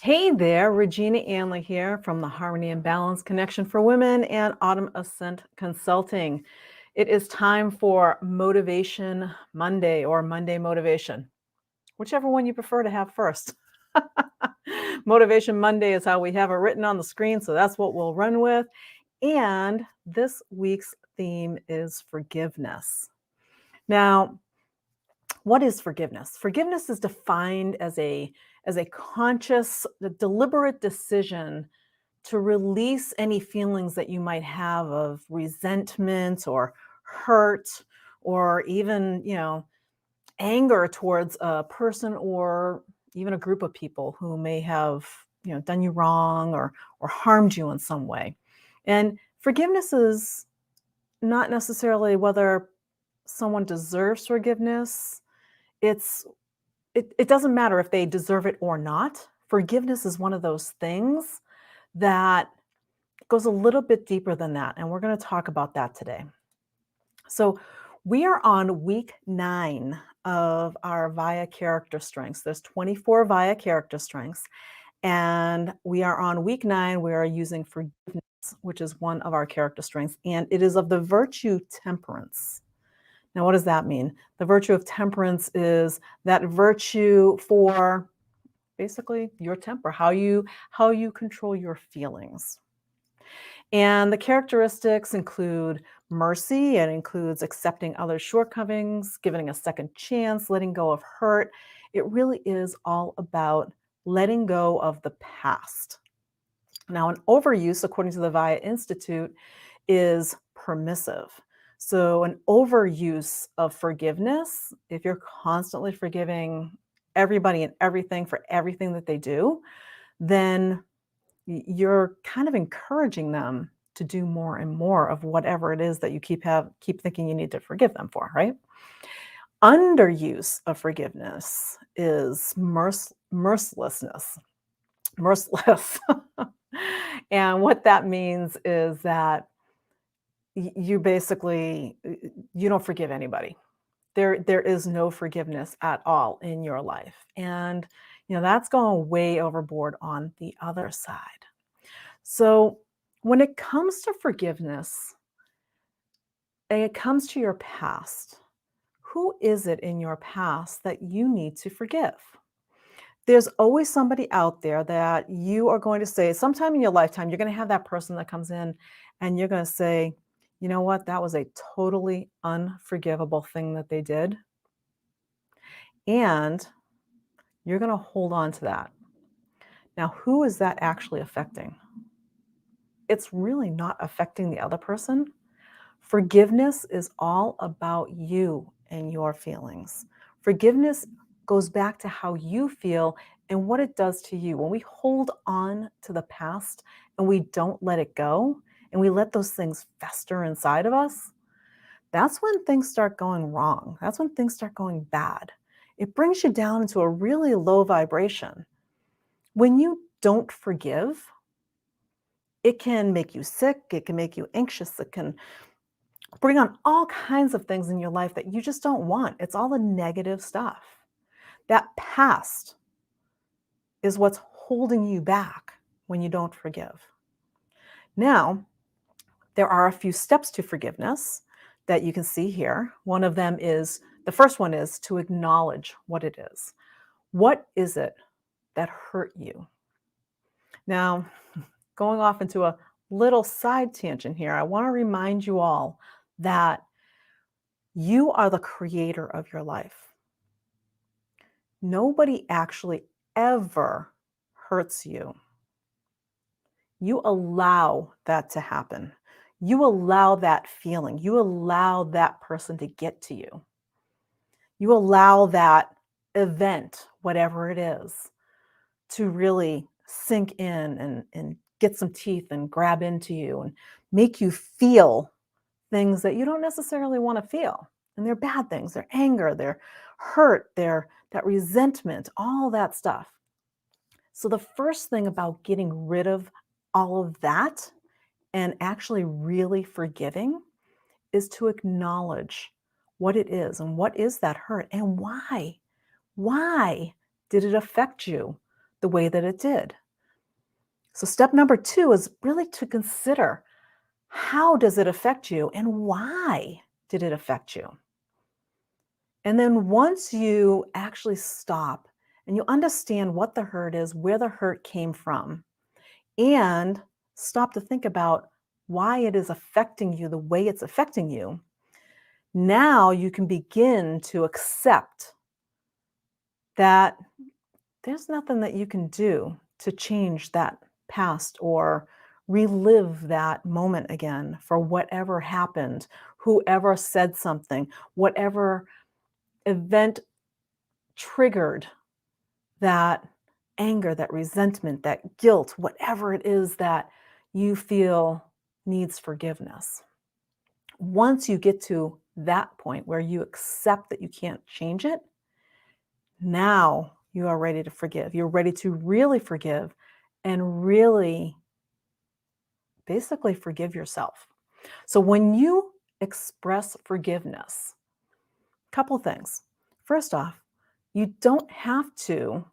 Hey there, Regina Anley here from the Harmony and Balance Connection for Women and Autumn Ascent Consulting. It is time for Motivation Monday or Monday Motivation, whichever one you prefer to have first. Motivation Monday is how we have it written on the screen, so that's what we'll run with. And this week's theme is forgiveness. Now, what is forgiveness? Forgiveness is defined as a conscious, deliberate decision to release any feelings that you might have of resentment or hurt or even, anger towards a person or even a group of people who may have, done you wrong or harmed you in some way. And forgiveness is not necessarily whether someone deserves forgiveness. It doesn't matter if they deserve it or not. Forgiveness is one of those things that goes a little bit deeper than that, and we're going to talk about that today. So, we are on week 9 of our VIA character strengths. There's 24 VIA character strengths, and we are on week 9. We are using forgiveness, which is one of our character strengths, and it is of the virtue temperance. Now, what does that mean? The virtue of temperance is that virtue for basically your temper, how you control your feelings. And the characteristics include mercy. It includes accepting others' shortcomings, giving a second chance, letting go of hurt. It really is all about letting go of the past. Now, an overuse, according to the VIA Institute, is permissive. So, an overuse of forgiveness, if you're constantly forgiving everybody and everything for everything that they do, then you're kind of encouraging them to do more and more of whatever it is that you keep thinking you need to forgive them for, right? Underuse of forgiveness is mercilessness. Merciless. And what that means is that you basically you don't forgive anybody. There is no forgiveness at all in your life. And that's going way overboard on the other side. So, when it comes to forgiveness, and it comes to your past, who is it in your past that you need to forgive? There's always somebody out there that you are going to say, sometime in your lifetime, you're going to have that person that comes in and you're going to say, you know what, that was a totally unforgivable thing that they did. And you're going to hold on to that. Now, who is that actually affecting? It's really not affecting the other person. Forgiveness is all about you and your feelings. Forgiveness goes back to how you feel and what it does to you. When we hold on to the past and we don't let it go and we let those things fester inside of us, that's when things start going wrong. That's when things start going bad. It brings you down into a really low vibration. When you don't forgive, it can make you sick, it can make you anxious, it can bring on all kinds of things in your life that you just don't want. It's all the negative stuff. That past is what's holding you back when you don't forgive. Now, there are a few steps to forgiveness that you can see here. One of them is the first one is to acknowledge what it is. What is it that hurt you? Now, going off into a little side tangent here, I want to remind you all that you are the creator of your life. Nobody actually ever hurts you. You allow that to happen. You allow that feeling. You allow that person to get to you. You allow that event, whatever it is, to really sink in and get some teeth and grab into you and make you feel things that you don't necessarily want to feel. And they're bad things. They're anger, they're hurt, they're that resentment, all that stuff. So the first thing about getting rid of all of that and actually really forgiving is to acknowledge what it is and what is that hurt and why. Why did it affect you the way that it did. So step number 2 is really to consider, how does it affect you and why did it affect you? And then once you actually stop and you understand what the hurt is, where the hurt came from, and stop to think about why it is affecting you the way it's affecting you, now you can begin to accept that there's nothing that you can do to change that past or relive that moment again for whatever happened, whoever said something, whatever event triggered that anger, that resentment, that guilt, whatever it is that you feel needs forgiveness. Once you get to that point where you accept that you can't change it, now you are ready to forgive. You're ready to really forgive and really basically forgive yourself. So when you express forgiveness, a couple things. First off, you don't have to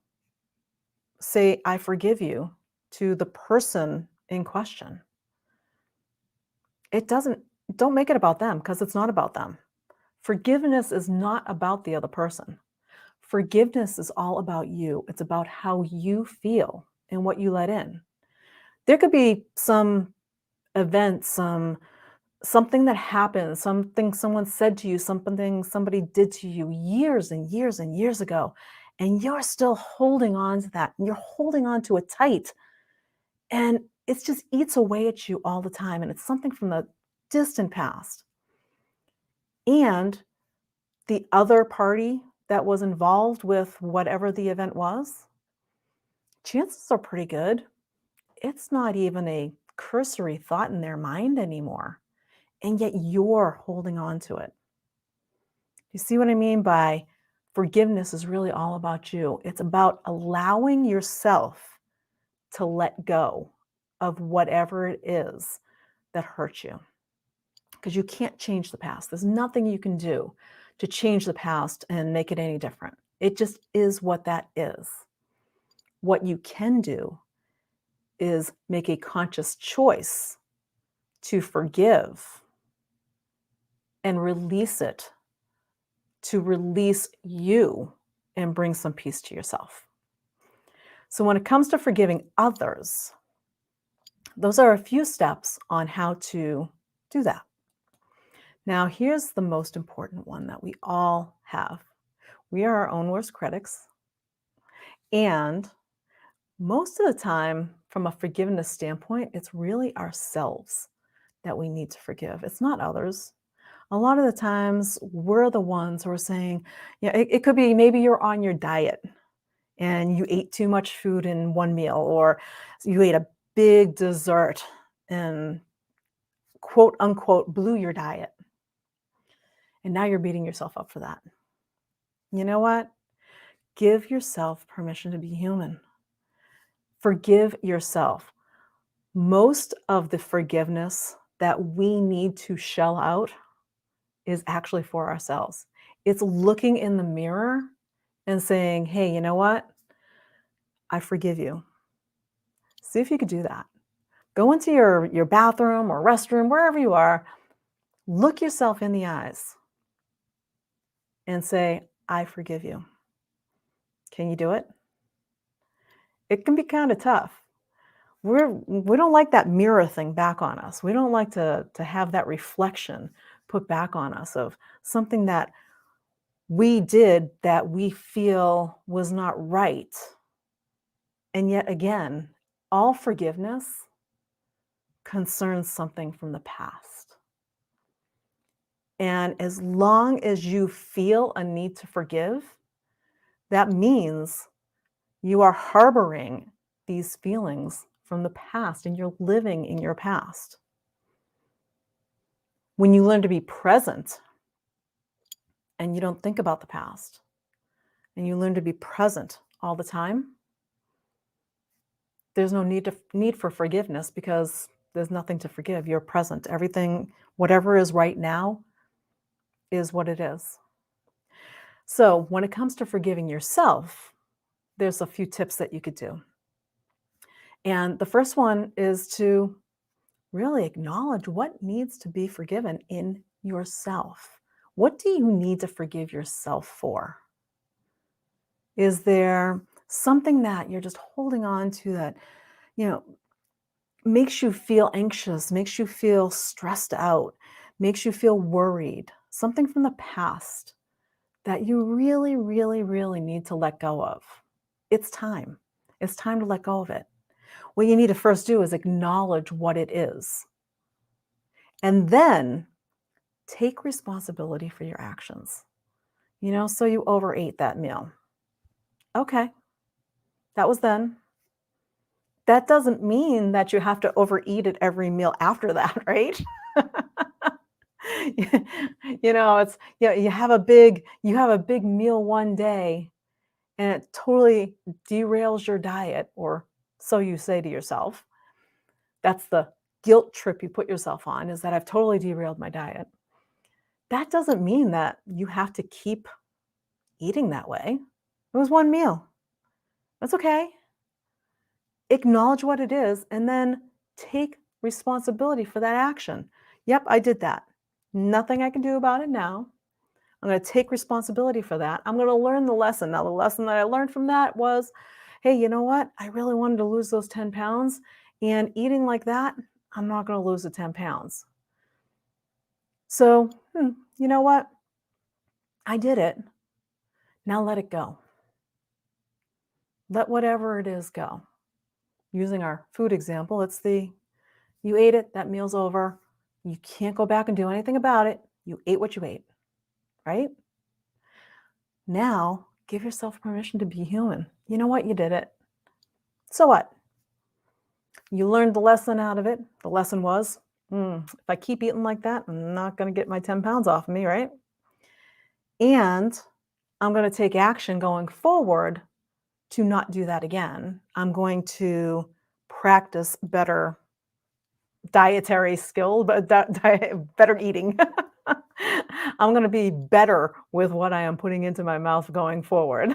say, I forgive you to the person in question. It doesn't, don't make it about them because it's not about them. Forgiveness is not about the other person. Forgiveness is all about you. It's about how you feel and what you let in. There could be some event, something that happened, something someone said to you, something somebody did to you years and years and years ago, and you're still holding on to that. And you're holding on to it tight. And it just eats away at you all the time. And it's something from the distant past. And the other party that was involved with whatever the event was, chances are pretty good it's not even a cursory thought in their mind anymore. And yet you're holding on to it. You see what I mean by forgiveness is really all about you? It's about allowing yourself to let go of whatever it is that hurt you. Because you can't change the past. There's nothing you can do to change the past and make it any different. It just is what that is. What you can do is make a conscious choice to forgive and release it, to release you and bring some peace to yourself. So when it comes to forgiving others, those are a few steps on how to do that. Now, here's the most important one that we all have. We are our own worst critics. And most of the time, from a forgiveness standpoint, it's really ourselves that we need to forgive. It's not others. A lot of the times, we're the ones who are saying, yeah, it could be maybe you're on your diet and you ate too much food in one meal, or you ate a big dessert and quote unquote blew your diet. And now you're beating yourself up for that. You know what? Give yourself permission to be human. Forgive yourself. Most of the forgiveness that we need to shell out is actually for ourselves. It's looking in the mirror and saying, hey, you know what? I forgive you. See if you could do that. Go into your bathroom or restroom, wherever you are, look yourself in the eyes and say, I forgive you. Can you do it? It can be kind of tough. We don't like that mirror thing back on us. We don't like to have that reflection put back on us of something that we did that we feel was not right. And yet again, all forgiveness concerns something from the past. And as long as you feel a need to forgive, that means you are harboring these feelings from the past and you're living in your past. When you learn to be present and you don't think about the past and you learn to be present all the time, there's no need for forgiveness because there's nothing to forgive. You're present. Everything, whatever is right now, is what it is. So when it comes to forgiving yourself, there's a few tips that you could do. And the first one is to really acknowledge what needs to be forgiven in yourself. What do you need to forgive yourself for? Is there something that you're just holding on to that, you know, makes you feel anxious, makes you feel stressed out, makes you feel worried? Something from the past that you really, really, really need to let go of. It's time. It's time to let go of it. What you need to first do is acknowledge what it is, and then take responsibility for your actions. So you overate that meal. Okay, that was then. That doesn't mean that you have to overeat at every meal after that, right? You have a big meal one day and it totally derails your diet, or so you say to yourself. That's the guilt trip you put yourself on, is that I've totally derailed my diet. That doesn't mean that you have to keep eating that way. It was one meal. That's okay. Acknowledge what it is and then take responsibility for that action. Yep, I did that. Nothing I can do about it now. I'm going to take responsibility for that. I'm going to learn the lesson. Now, the lesson that I learned from that was, hey, you know what? I really wanted to lose those 10 pounds. And eating like that, I'm not going to lose the 10 pounds. So, you know what? I did it. Now let it go. Let whatever it is go. Using our food example, you ate it, that meal's over. You can't go back and do anything about it. You ate what you ate, right? Now, give yourself permission to be human. You know what? You did it. So what? You learned the lesson out of it. The lesson was, if I keep eating like that, I'm not going to get my 10 pounds off of me, right? And I'm going to take action going forward to not do that again. I'm going to practice better dietary skill, but better eating. I'm going to be better with what I am putting into my mouth going forward.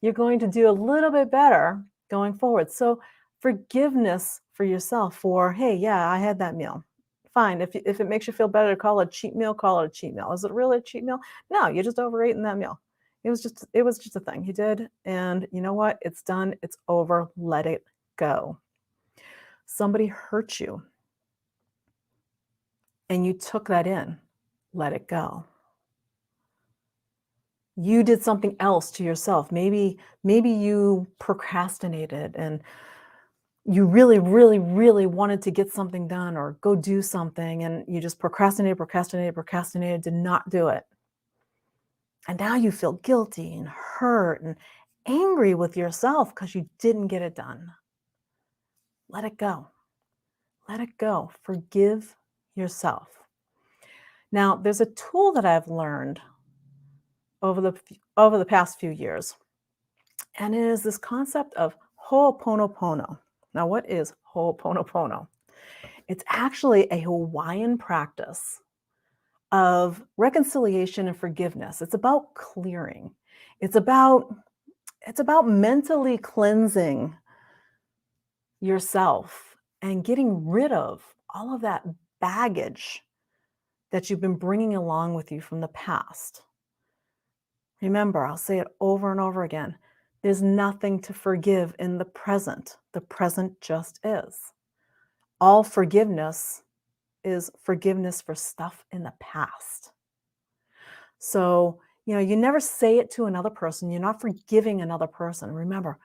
You're going to do a little bit better going forward. So forgiveness for yourself for, hey, yeah, I had that meal. Fine. If it makes you feel better to call it a cheat meal, call it a cheat meal. Is it really a cheat meal? No, you just overate in that meal. It was just a thing you did. And you know what? It's done. It's over. Let it go. Somebody hurt you and you took that in. Let it go. You did something else to yourself. Maybe you procrastinated and you really, really, really wanted to get something done or go do something, and you just procrastinated, did not do it. And now you feel guilty and hurt and angry with yourself because you didn't get it done. Let it go. Let it go. Forgive yourself. Now, there's a tool that I've learned over the past few years, and it is this concept of Ho'oponopono. Now, what is Ho'oponopono? It's actually a Hawaiian practice of reconciliation and forgiveness. It's about clearing. It's about mentally cleansing yourself and getting rid of all of that baggage that you've been bringing along with you from the past. Remember, I'll say it over and over again. There's nothing to forgive in the present. The present just is. All forgiveness is forgiveness for stuff in the past. So, you never say it to another person. You're not forgiving another person. Remember,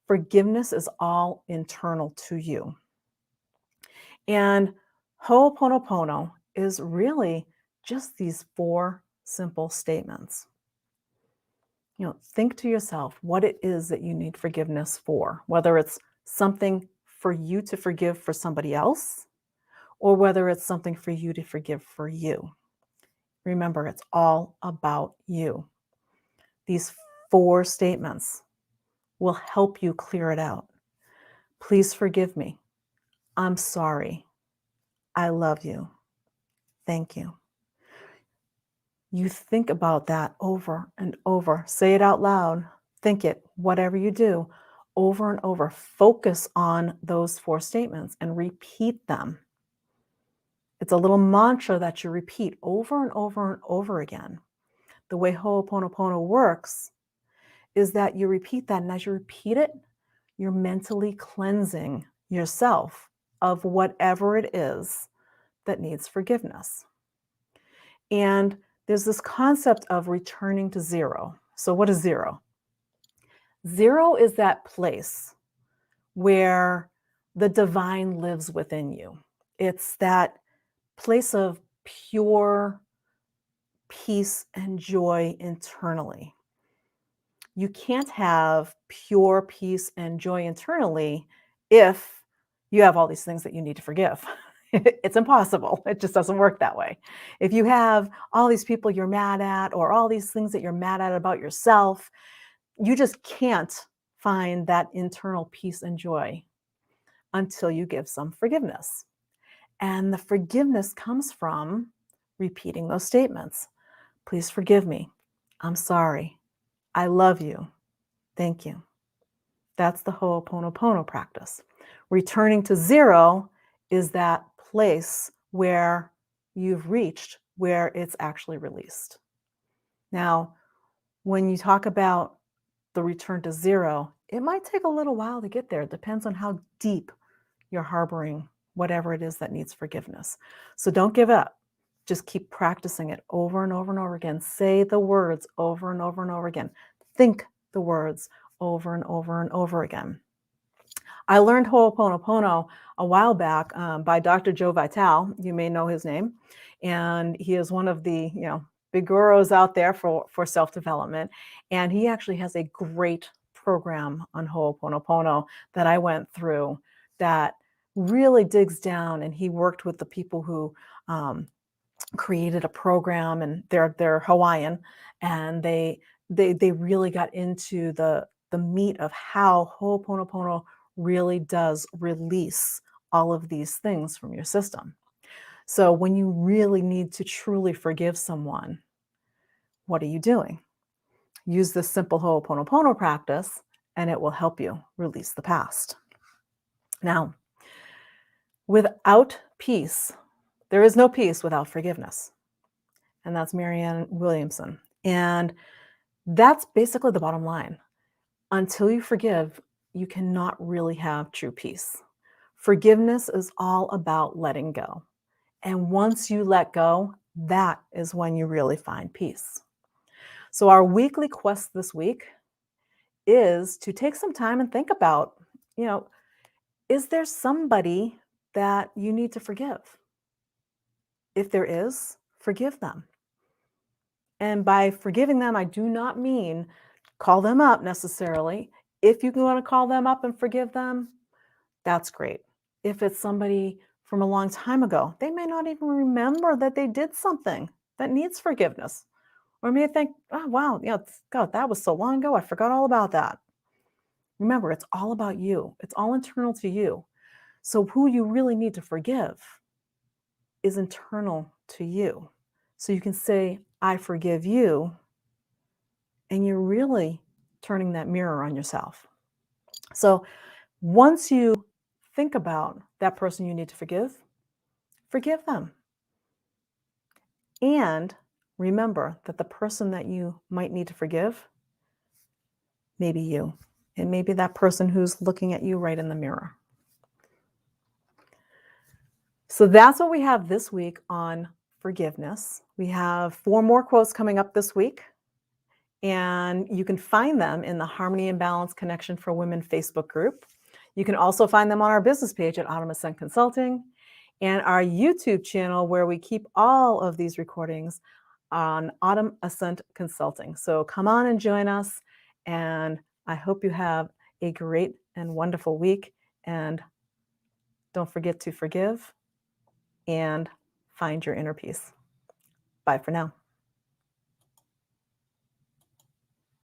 forgiveness is all internal to you. And Ho'oponopono is really just these 4 simple statements. Think to yourself what it is that you need forgiveness for, whether it's something for you to forgive for somebody else, or whether it's something for you to forgive for you. Remember, it's all about you. These 4 statements will help you clear it out. Please forgive me. I'm sorry. I love you. Thank you. You think about that over and over. Say it out loud. think it, whatever you do, over and over. Focus on those 4 statements and repeat them. It's a little mantra that you repeat over and over and over again. The way Ho'oponopono works is that you repeat that, and as you repeat it, you're mentally cleansing yourself of whatever it is that needs forgiveness. And there's this concept of returning to zero. So, what is zero? Zero is that place where the divine lives within you. It's that place of pure peace and joy internally. You can't have pure peace and joy internally if you have all these things that you need to forgive. It's impossible. It just doesn't work that way. If you have all these people you're mad at, or all these things that you're mad at about yourself, you just can't find that internal peace and joy until you give some forgiveness. And the forgiveness comes from repeating those statements. Please forgive me. I'm sorry. I love you. Thank you. That's the Ho'oponopono practice. Returning to zero is that place where you've reached, where it's actually released. Now, when you talk about the return to zero, it might take a little while to get there. It depends on how deep you're harboring whatever it is that needs forgiveness. So don't give up. Just keep practicing it over and over and over again. Say the words over and over and over again. Think the words over and over and over again. I learned Ho'oponopono a while back by Dr. Joe Vitale. You may know his name. And he is one of the, big gurus out there for self-development. And he actually has a great program on Ho'oponopono that I went through that really digs down. And he worked with the people who created a program, and they're Hawaiian, and they really got into the meat of how Ho'oponopono really does release all of these things from your system. So when you really need to truly forgive someone, what are you doing? Use this simple Ho'oponopono practice, and it will help you release the past. Now, without peace, there is no peace without forgiveness. And that's Marianne Williamson. And that's basically the bottom line. Until you forgive, you cannot really have true peace. Forgiveness is all about letting go. And once you let go, that is when you really find peace. So our weekly quest this week is to take some time and think about, is there somebody that you need to forgive? If there is, forgive them. And by forgiving them, I do not mean call them up necessarily. If you want to call them up and forgive them, that's great. If it's somebody from a long time ago, they may not even remember that they did something that needs forgiveness. Or may think, oh, wow, God, that was so long ago. I forgot all about that. Remember, it's all about you. It's all internal to you. So who you really need to forgive is internal to you. So you can say, I forgive you, and you're really turning that mirror on yourself. So once you think about that person you need to forgive them. And remember that the person that you might need to forgive may be you. It may be that person who's looking at you right in the mirror. So that's what we have this week on forgiveness. We have 4 more quotes coming up this week, and you can find them in the Harmony and Balance Connection for Women Facebook group. You can also find them on our business page at Autumn Ascent Consulting, and our YouTube channel, where we keep all of these recordings on Autumn Ascent Consulting. So come on and join us, and I hope you have a great and wonderful week, and don't forget to forgive and find your inner peace. Bye for now.